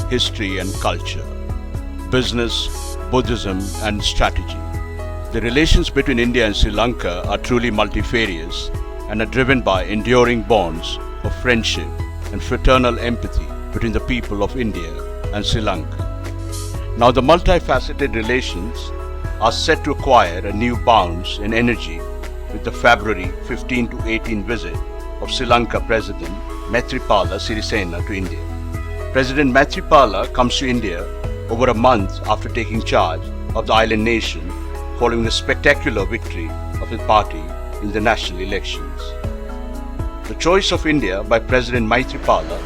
history and culture, business, Buddhism and strategy. The relations between India and Sri Lanka are truly multifarious and are driven by enduring bonds of friendship and fraternal empathy between the people of India and Sri Lanka. Now the multifaceted relations are set to acquire a new bounce in energy with the February 15 to 18 visit of Sri Lanka President Maithripala Sirisena to India. President Maithripala comes to India over a month after taking charge of the island nation following the spectacular victory of his party in the national elections. The choice of India by President Maithripala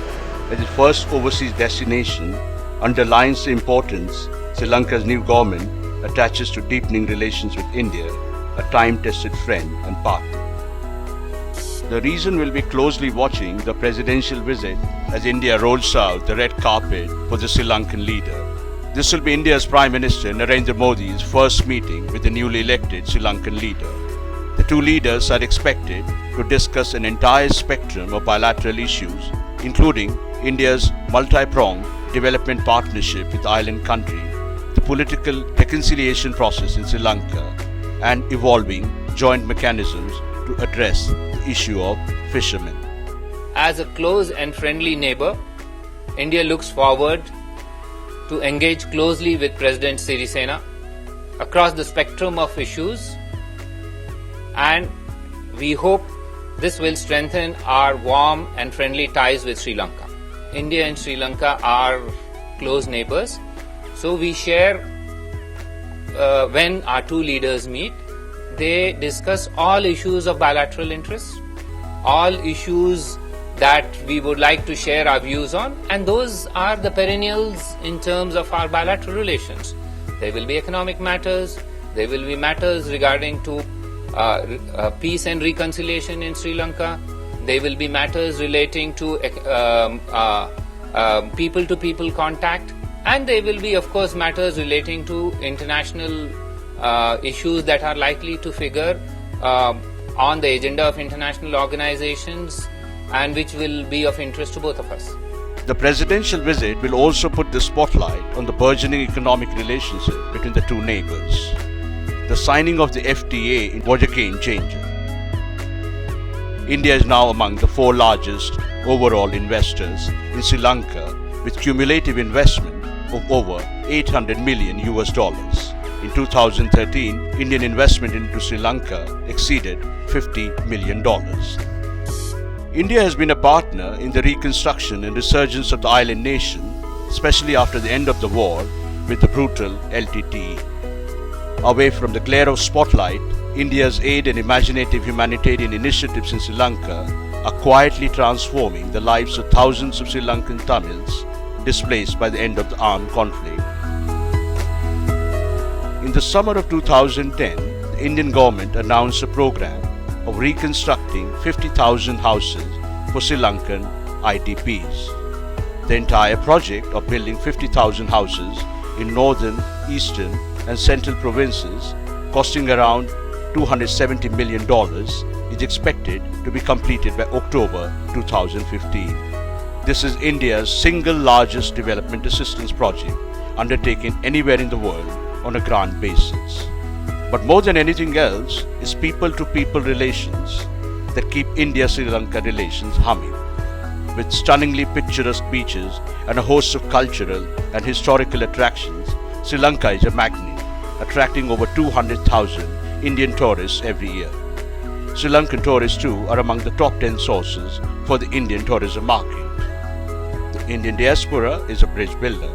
as its first overseas destination underlines the importance Sri Lanka's new government attaches to deepening relations with India, a time-tested friend and partner. The region will be closely watching the presidential visit as India rolls out the red carpet for the Sri Lankan leader. This will be India's Prime Minister Narendra Modi's first meeting with the newly elected Sri Lankan leader. The two leaders are expected to discuss an entire spectrum of bilateral issues, including India's multi-pronged development partnership with the island country, the political reconciliation process in Sri Lanka, and evolving joint mechanisms to address the issue of fishermen. As a close and friendly neighbor, India looks forward to engage closely with President Sirisena across the spectrum of issues, and we hope this will strengthen our warm and friendly ties with Sri Lanka. India and Sri Lanka are close neighbors, so we share when our two leaders meet, they discuss all issues of bilateral interest, all issues that we would like to share our views on, and those are the perennials in terms of our bilateral relations. There will be economic matters, there will be matters regarding to peace and reconciliation in Sri Lanka, there will be matters relating to people-to-people contact, and there will be of course matters relating to international issues that are likely to figure on the agenda of international organizations and which will be of interest to both of us. The presidential visit will also put the spotlight on the burgeoning economic relationship between the two neighbors. The signing of the FTA was a game changer. India is now among the 4 largest overall investors in Sri Lanka with cumulative investment of over $800 million. In 2013, Indian investment into Sri Lanka exceeded $50 million. India has been a partner in the reconstruction and resurgence of the island nation, especially after the end of the war with the brutal LTTE. Away from the glare of spotlight, India's aid and imaginative humanitarian initiatives in Sri Lanka are quietly transforming the lives of thousands of Sri Lankan Tamils displaced by the end of the armed conflict. In the summer of 2010, the Indian government announced a program of reconstructing 50,000 houses for Sri Lankan IDPs. The entire project of building 50,000 houses in northern, eastern and central provinces, costing around $270 million, is expected to be completed by October 2015. This is India's single largest development assistance project undertaken anywhere in the world on a grant basis. But more than anything else is people-to-people relations that keep India-Sri Lanka relations humming. With stunningly picturesque beaches and a host of cultural and historical attractions, Sri Lanka is a magnet, attracting over 200,000 Indian tourists every year. Sri Lankan tourists too are among the top 10 sources for the Indian tourism market. The Indian diaspora is a bridge builder.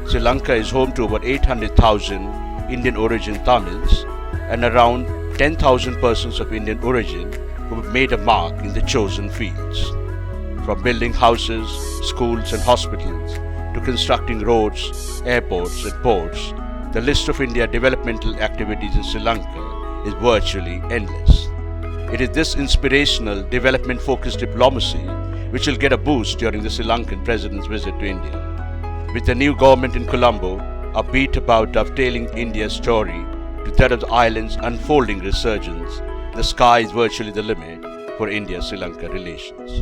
Sri Lanka is home to over 800,000 Indian origin Tamils and around 10,000 persons of Indian origin who have made a mark in the chosen fields. From building houses, schools and hospitals to constructing roads, airports and ports, the list of India developmental activities in Sri Lanka is virtually endless. It is this inspirational, development-focused diplomacy which will get a boost during the Sri Lankan President's visit to India. With the new government in Colombo, upbeat about dovetailing India's story to that of the island's unfolding resurgence, the sky is virtually the limit for India-Sri Lanka relations.